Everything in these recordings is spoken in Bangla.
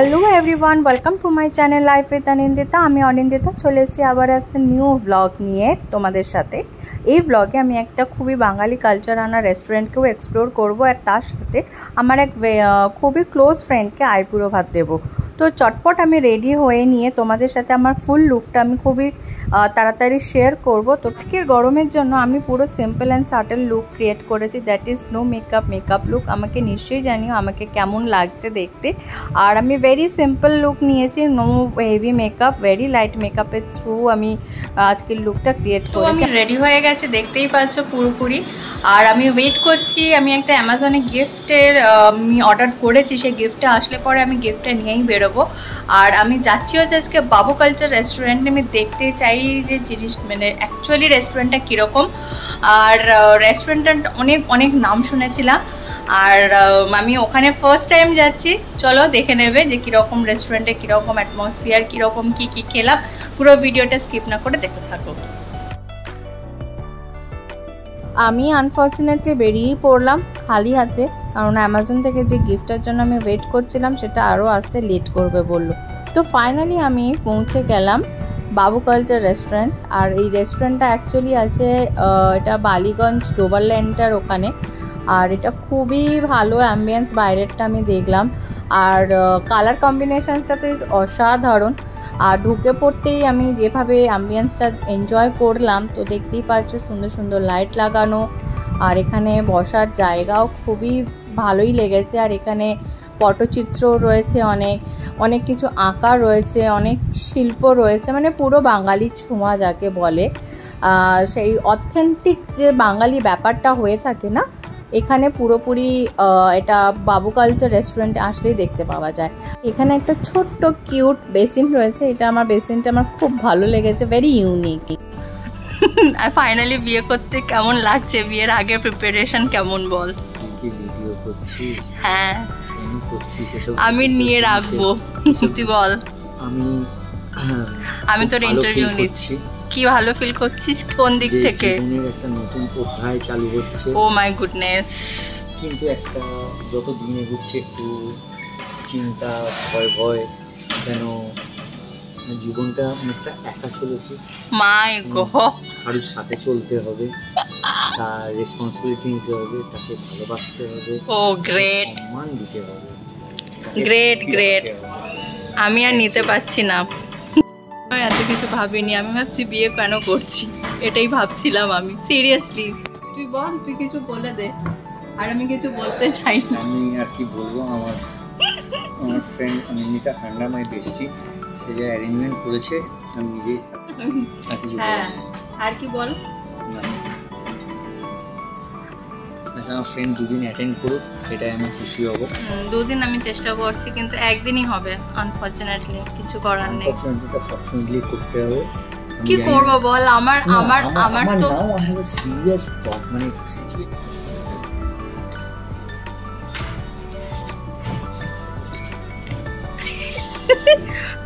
Hello everyone, welcome to my channel life with Anindita. আমি অনিন্দিতা চলে এসেছি আবার একটা নিউ ব্লগ নিয়ে তোমাদের সাথে। এই ব্লগে আমি একটা খুবই বাঙালি কালচার আনা রেস্টুরেন্টকেও এক্সপ্লোর করব, আর তার সাথে আমার এক খুবই ক্লোজ ফ্রেন্ডকে আইবুড়ো ভাত দেবো। তো চটপট আমি রেডি হয়ে নিয়ে তোমাদের সাথে আমার ফুল লুকটা আমি খুবই তাড়াতাড়ি শেয়ার করব। তো আজকের গরমের জন্য আমি পুরো simple and subtle look create করেছি, that is no makeup look. আমাকে নিশ্চয়ই জানিও আমাকে কেমন লাগছে দেখতে। আর আমি ভেরি সিম্পল লুক নিয়েছি, no heavy makeup, very light মেকআপের থ্রু আমি আজকের লুকটা ক্রিয়েট করেছি। আমি রেডি হয়ে গেছে, দেখতেই পাচ্ছ পুরোপুরি। আর আমি ওয়েট করছি, আমি একটা অ্যামাজনে গিফটের আমি অর্ডার করেছি, সেই গিফটটা আসলে পরে আমি গিফটটা নিয়েই বেরোবো। আর আমি যাচ্ছি হচ্ছে আজকে বাবু কালচার রেস্টুরেন্টে। আমি দেখতে চাই যে জিনিস মানে অ্যাকচুয়ালি রেস্টুরেন্টটা কীরকম। আর রেস্টুরেন্টটা অনেক নাম শুনেছিলাম, আর আমি ওখানে ফার্স্ট টাইম যাচ্ছি। চলো দেখে নেবে যে কীরকম রেস্টুরেন্টে, কীরকম অ্যাটমসফিয়ার, কীরকম কী খেলাম। পুরো ভিডিওটা স্কিপ না করে দেখতে থাকো। আমি আনফর্চুনেটলি বেরিয়েই পড়লাম খালি হাতে, কারণ অ্যামাজন থেকে যে গিফটের জন্য আমি ওয়েট করছিলাম সেটা আরও আসতে লেট করবে বললো। তো ফাইনালি আমি পৌঁছে গেলাম বাবু কালচার রেস্টুরেন্ট। আর এই রেস্টুরেন্টটা অ্যাকচুয়ালি আছে এটা বালিগঞ্জ ডোবারল্যান্ডটার ওখানে। আর এটা খুবই ভালো অ্যাম্বিয়েন্স, বাইরেরটা আমি দেখলাম। আর কালার কম্বিনেশনটা তো ইজ অসাধারণ। আর ঢুকে পড়তেই আমি যেভাবে অ্যাম্বিয়েন্সটা এনজয় করলাম, তো দেখতেই পাচ্ছ সুন্দর সুন্দর লাইট লাগানো। আর এখানে বসার জায়গাও খুবই ভালোই লেগেছে। আর এখানে পটচিত্র রয়েছে, অনেক কিছু আঁকা রয়েছে, অনেক শিল্প রয়েছে, মানে পুরো বাঙালি ছোঁয়া যাকে বলে। সেই অথেন্টিক যে বাঙালি ব্যাপারটা হয়ে থাকে না, এখানে পুরোপুরি এটা বাবু কালচার রেস্টুরেন্টে আসলেই দেখতে পাওয়া যায়। এখানে একটা ছোট্ট কিউট বেসিন রয়েছে, বেসিনটা আমার খুব ভালো লেগেছে, ভেরি ইউনিক। আর ফাইনালি বিয়ে করতে কেমন লাগছে? বিয়ের আগে প্রিপারেশন কেমন বল? ভিডিও করছি, হ্যাঁ আমি নিয়ে রাখবো, তুই বল। আমি তোর ইন্টারভিউ নিচ্ছি। কি ভালো ফিল করছিস? কোন দিক থেকে? একটা নতুন অধ্যায় চালু হচ্ছে। ও মাই গুডনেস। কিন্তু একটা যত দিন এগোচ্ছে একটু চিন্তা, ভয় যেন জীবনটা অনেকটা একা চলেছে। মাই গড, কারোর সাথে চলতে হবে, তার রেসপন্সিবিলিটি নিতে হবে, তাকে ভালোবাসতে হবে, ও গ্রেট, সম্মান দিতে হবে। গ্রেট। আমি আর নিতে পারছি না, এত কিছু ভাবিনি। আমি ভাবছি বিয়ে কেন করছি, এটাই ভাবছিলাম আমি, সিরিয়াসলি। তুই বল, তুই কিছু বলে দে। আর আমি কিছু বলতে চাই না। আমি আর কি বলবো, আমার ফ্রেন্ড অনিন্দিতা হান্ডা মাই বেস্টি, সে যে অ্যারেঞ্জমেন্ট করেছে আমি নিজেই। হ্যাঁ, আর কি বল। আমার ফ্রেন্ড দুদিন অ্যাটেন্ড করুক, এটাই আমি খুশি হব। দুদিন আমি চেষ্টা করছি, কিন্তু একদিনই হবে আনফরচুনেটলি, কিছু করার নেই। ফরচুনেটলি করতে হবে। কি করব বল? আমার তো সিরিয়াস টক, মানে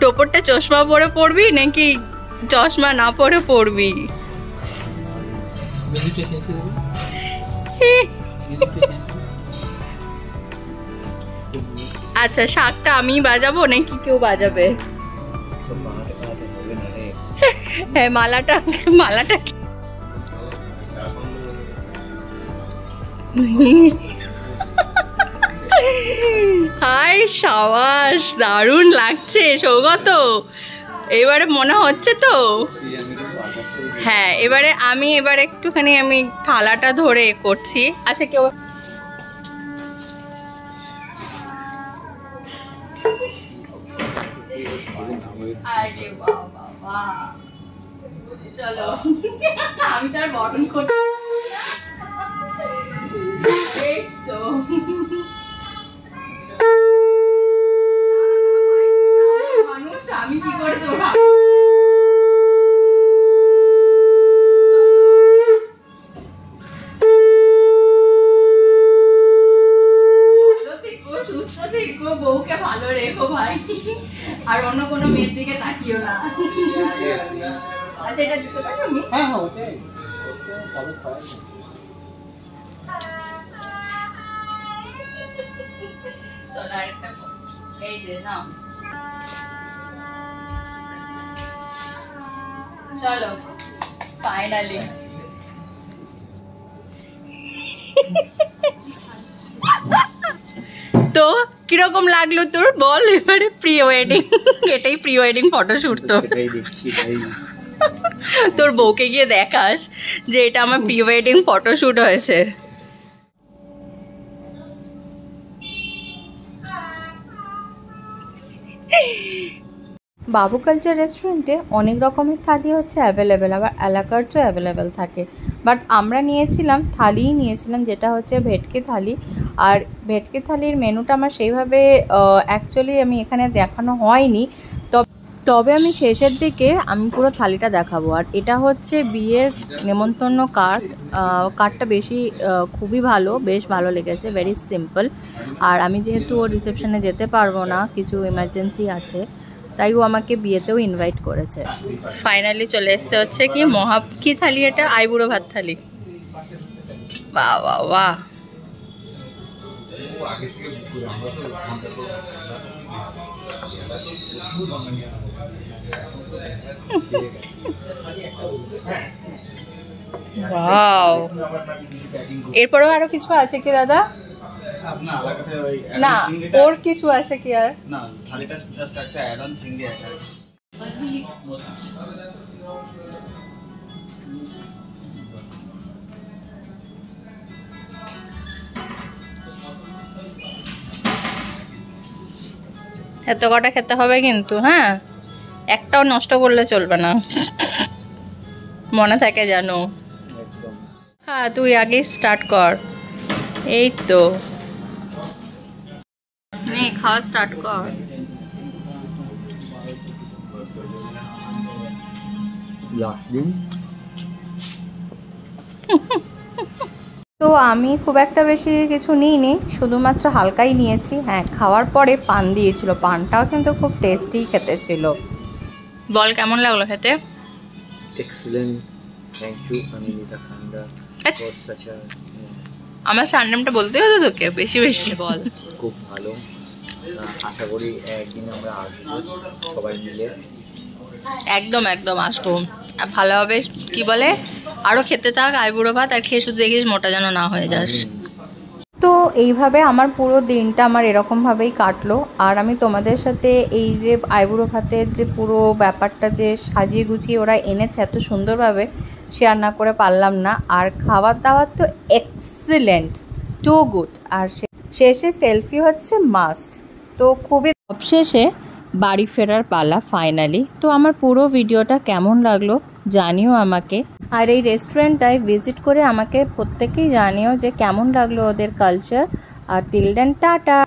টোপরটা চশমা পরে পড়বি নাকি চশমা না পরে পড়বি? আচ্ছা, শাকটা আমি বাজাবো নাকি কেউ বাজাবে? হ্যাঁ, মালাটা হাই সাবাস, দারুণ লাগছে সৌগত। এবারে মনে হচ্ছে তো? হ্যাঁ, এবারে একটুখানি আমি থালাটা ধরে করছি। আচ্ছা, কেউ চলো, আমি তার বটন করছি। এই তো মানুষ, আমি কি করে তো সুস্থ থেকো, বউকে ভালো রেখো ভাই, আর অন্য কোনো মেয়ের দিকে তাকিও না। আচ্ছা, এটা দিতে পারো আমি? হ্যাঁ, ওটাই ভালো খায়। চলো আরেকটা, এই যে নাও। চলো ফাইনালি তো কিরকম লাগলো তোর বল এবারে প্রি ওয়েডিং? এটাই প্রি ওয়েডিং ফটোশুট তো তোর বউকে গিয়ে দেখাস যে এটা আমার প্রি ওয়েডিং ফটোশুট হয়েছে। বাবু কালচার রেস্টুরেন্টে অনেক রকমের থালি হচ্ছে অ্যাভেলেবেল, আবার অ্যালাকার্টও অ্যাভেলেবেল থাকে। বাট আমরা নিয়েছিলাম থালিই নিয়েছিলাম, যেটা হচ্ছে ভেটকি থালি। আর ভেটকি থালির মেনুটা আমার সেইভাবে অ্যাকচুয়ালি আমি এখানে দেখানো হয়নি, তবে আমি শেষের দিকে আমি পুরো থালিটা দেখাবো। আর এটা হচ্ছে বিয়ের নেমন্তন্ন কার্ডটা খুবই ভালো, বেশ ভালো লেগেছে, ভেরি সিম্পল। আর আমি যেহেতু ওর রিসেপশনে যেতে পারবো না, কিছু এমার্জেন্সি আছে, তাই ও আমাকে বিয়েতেও ইনভাইট করেছে। ফাইনালি চলে এসছে হচ্ছে কি থালি এটা? আইবুড়ো ভাত থালি। বাহ বাহ বাহ, ওয়াও। এরপরেও আরো কিছু আছে কি দাদা? না, ওর কিছু আছে কি আর? না, থালিটা জাস্ট একটা অ্যাড অন চিংড়ি আছে। এত কটা খেতে হবে কিন্তু, হ্যাঁ, একটাও নষ্ট করলে চলবে না, মনে থাকে জানো। হ্যাঁ, তুই আগে স্টার্ট কর। এই তো খাওয়া স্টার্ট কর। তো আমি খুব একটা বেশি কিছু নিইনি, শুধুমাত্র হালকাই নিয়েছি। হ্যাঁ, খাওয়ার পরে পান দিয়েছিল, পানটাও কিন্তু খুব টেস্টি খেতে ছিল। বল কেমন লাগলো খেতে? Excellent, thank you Anindita Khanda for such a. আমার সারনেমটা বলতে হতো তোকে, বেশি বেশি বল। খুব ভালো, আশা করি একদিন আমরা আসবো সবাই মিলে। একদম একদম আসবো, ভালোভাবে কি বলে আরো খেতে থাক আইবুড়ো ভাত, আর খেয়ে শুধু দেখিস মোটা যেন না হয়ে যাস। তো এইভাবে আমার পুরো দিনটা আমার এরকমভাবেই কাটলো। আর আমি তোমাদের সাথে এই যে আইবুড়ো ভাতের যে পুরো ব্যাপারটা যে সাজিয়ে গুছিয়ে ওরা এনেছে এত সুন্দরভাবে, শেয়ার না করে পারলাম না। আর খাবার দাবার তো এক্সিলেন্ট, টু গুড। আর শেষে সেলফি হচ্ছে মাস্ট। তো খুবই সবশেষে বাড়ি ফেরার পালা ফাইনালি। তো আমার পুরো ভিডিওটা কেমন লাগলো জানিও আমাকে। আর এই রেস্টুরেন্টটায় ভিজিট করে আমাকে প্রত্যেকেই জানিও যে কেমন লাগলো ওদের কালচার। আর টিল দেন টাটা।